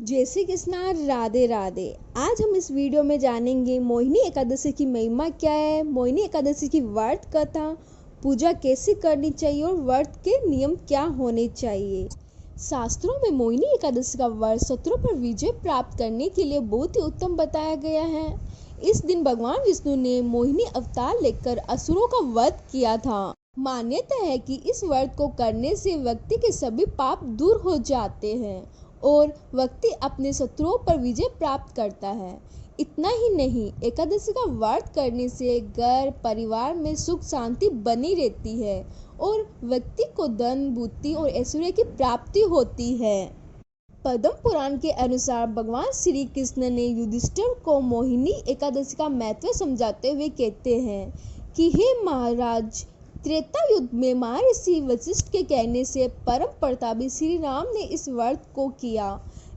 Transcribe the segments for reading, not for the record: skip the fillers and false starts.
जय श्री कृष्णा, राधे राधे। आज हम इस वीडियो में जानेंगे मोहिनी एकादशी की महिमा क्या है, मोहिनी एकादशी की व्रत कथा, पूजा कैसे करनी चाहिए और व्रत के नियम क्या होने चाहिए। शास्त्रों में मोहिनी एकादशी का व्रत शत्रुओं पर विजय प्राप्त करने के लिए बहुत ही उत्तम बताया गया है। इस दिन भगवान विष्णु ने मोहिनी अवतार लेकर असुरों का वध किया था। मान्यता है कि इस व्रत को करने से व्यक्ति के सभी पाप दूर हो जाते हैं और व्यक्ति अपने शत्रुओं पर विजय प्राप्त करता है। इतना ही नहीं, एकादशी का व्रत करने से घर परिवार में सुख शांति बनी रहती है और व्यक्ति को धन बुद्धि और ऐश्वर्य की प्राप्ति होती है। पद्म पुराण के अनुसार भगवान श्री कृष्ण ने युधिष्ठिर को मोहिनी एकादशी का महत्व समझाते हुए कहते हैं कि हे महाराज, त्रेता युग में महर्षि वशिष्ठ के कहने से परम प्रतापी श्री राम ने इस व्रत को किया।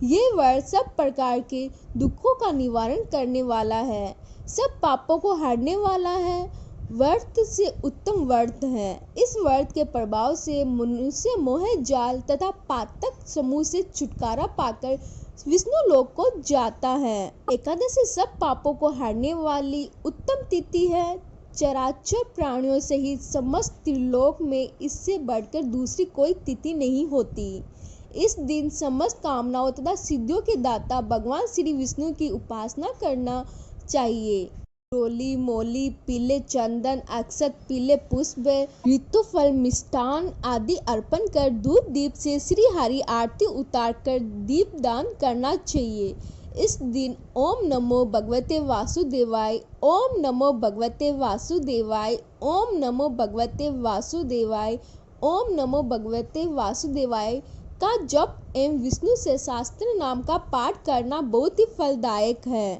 ये व्रत सब प्रकार के दुखों का निवारण करने वाला है, सब पापों को हरने वाला है, व्रत से उत्तम व्रत है। इस व्रत के प्रभाव से मनुष्य मोह जाल तथा पातक समूह से छुटकारा पाकर विष्णु लोक को जाता है। एकादशी सब पापों को हरने वाली उत्तम तिथि है। चराचर प्राणियों सहित समस्त त्रिलोक में इससे बढ़कर दूसरी कोई तिथि नहीं होती। इस दिन समस्त कामनाओं तथा सिद्धियों के दाता भगवान श्री विष्णु की उपासना करना चाहिए। रोली मोली, पीले चंदन, अक्षत, पीले पुष्प, ऋतुफल, मिष्टान आदि अर्पण कर धूप दीप से श्री हरि आरती उतारकर दीप दान करना चाहिए। इस दिन ओम नमो भगवते वासुदेवाय, ओम नमो भगवते वासुदेवाय, ओम नमो भगवते वासुदेवाय, ओम नमो भगवते वासुदेवाय का जप एवं विष्णु से शास्त्र नाम का पाठ करना बहुत ही फलदायक है।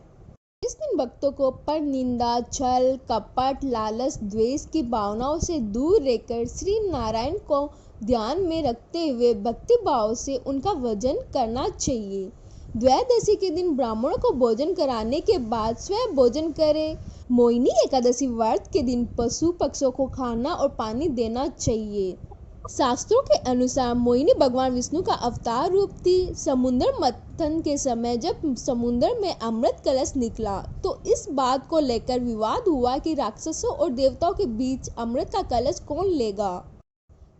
इस दिन भक्तों को पर निंदा, छल, कपट, लालच, द्वेष की भावनाओं से दूर रहकर श्री नारायण को ध्यान में रखते हुए भक्ति भाव से उनका भजन करना चाहिए। द्वादशी के दिन ब्राह्मणों को भोजन कराने के बाद स्वयं भोजन करें। मोहिनी एकादशी व्रत के दिन पशु पक्षियों को खाना और पानी देना चाहिए। शास्त्रों के अनुसार मोहिनी भगवान विष्णु का अवतार रूप थी। समुद्र मंथन के समय जब समुद्र में अमृत कलश निकला तो इस बात को लेकर विवाद हुआ कि राक्षसों और देवताओं के बीच अमृत का कलश कौन लेगा।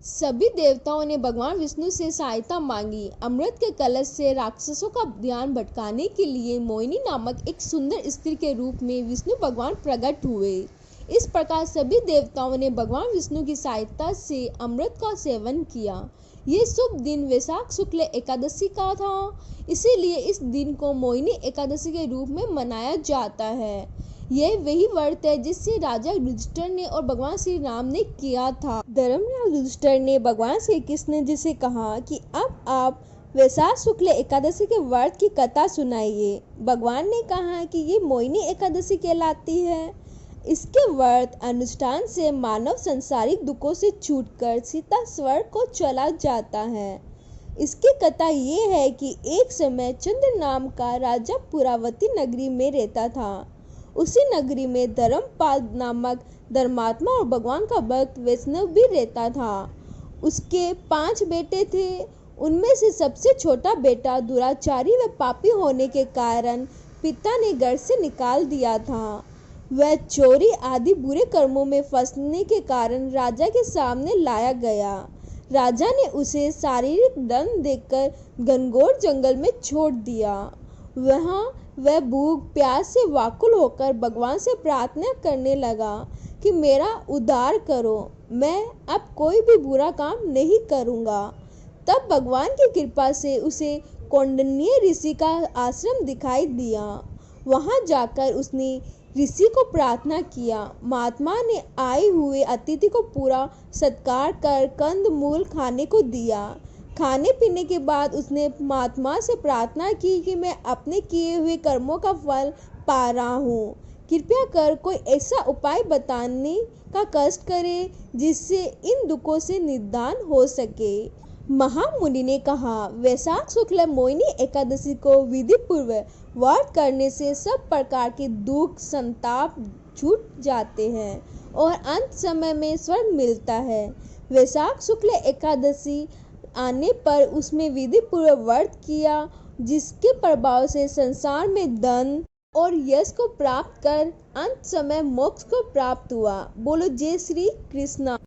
सभी देवताओं ने भगवान विष्णु से सहायता मांगी। अमृत के कलश से राक्षसों का ध्यान भटकाने के लिए मोहिनी नामक एक सुंदर स्त्री के रूप में विष्णु भगवान प्रकट हुए। इस प्रकार सभी देवताओं ने भगवान विष्णु की सहायता से अमृत का सेवन किया। ये शुभ दिन वैशाख शुक्ल एकादशी का था, इसीलिए इस दिन को मोहिनी एकादशी के रूप में मनाया जाता है। यह वही व्रत है जिससे राजा युधिष्ठिर ने और भगवान श्री राम ने किया था। धर्मराज युधिष्ठिर ने भगवान श्री कृष्ण जी से कहा कि अब आप वैशाख शुक्ल एकादशी के व्रत की कथा सुनाइए। भगवान ने कहा कि ये मोहिनी एकादशी कहलाती है। इसके व्रत अनुष्ठान से मानव संसारिक दुखों से छूटकर सीधा स्वर्ग को चला जाता है। इसकी कथा ये है कि एक समय चंद्र नाम का राजा पुरावती नगरी में रहता था। उसी नगरी में धर्मपाल नामक धर्मात्मा और भगवान का भक्त वैष्णव भी रहता था। उसके 5 बेटे थे। उनमें से सबसे छोटा बेटा दुराचारी व पापी होने के कारण पिता ने घर से निकाल दिया था। वह चोरी आदि बुरे कर्मों में फंसने के कारण राजा के सामने लाया गया। राजा ने उसे शारीरिक दंड देकर घनघोर जंगल में छोड़ दिया। वहाँ वह भूख प्यास से व्याकुल होकर भगवान से प्रार्थना करने लगा कि मेरा उद्धार करो, मैं अब कोई भी बुरा काम नहीं करूँगा। तब भगवान की कृपा से उसे कौंडिन्य ऋषि का आश्रम दिखाई दिया। वहाँ जाकर उसने ऋषि को प्रार्थना किया। महात्मा ने आए हुए अतिथि को पूरा सत्कार कर कंद मूल खाने को दिया। खाने पीने के बाद उसने महात्मा से प्रार्थना की कि मैं अपने किए हुए कर्मों का फल पा रहा हूँ, कृपया कर कोई ऐसा उपाय बताने का कष्ट करे जिससे इन दुखों से निदान हो सके। महामुनि ने कहा, वैशाख शुक्ल मोहिनी एकादशी को विधि पूर्वक व्रत करने से सब प्रकार के दुख संताप छूट जाते हैं और अंत समय में स्वर्ग मिलता है। वैशाख शुक्ल एकादशी आने पर उसमें विधि पूर्वक व्रत किया जिसके प्रभाव से संसार में धन और यश को प्राप्त कर अंत समय मोक्ष को प्राप्त हुआ। बोलो जय श्री कृष्णा।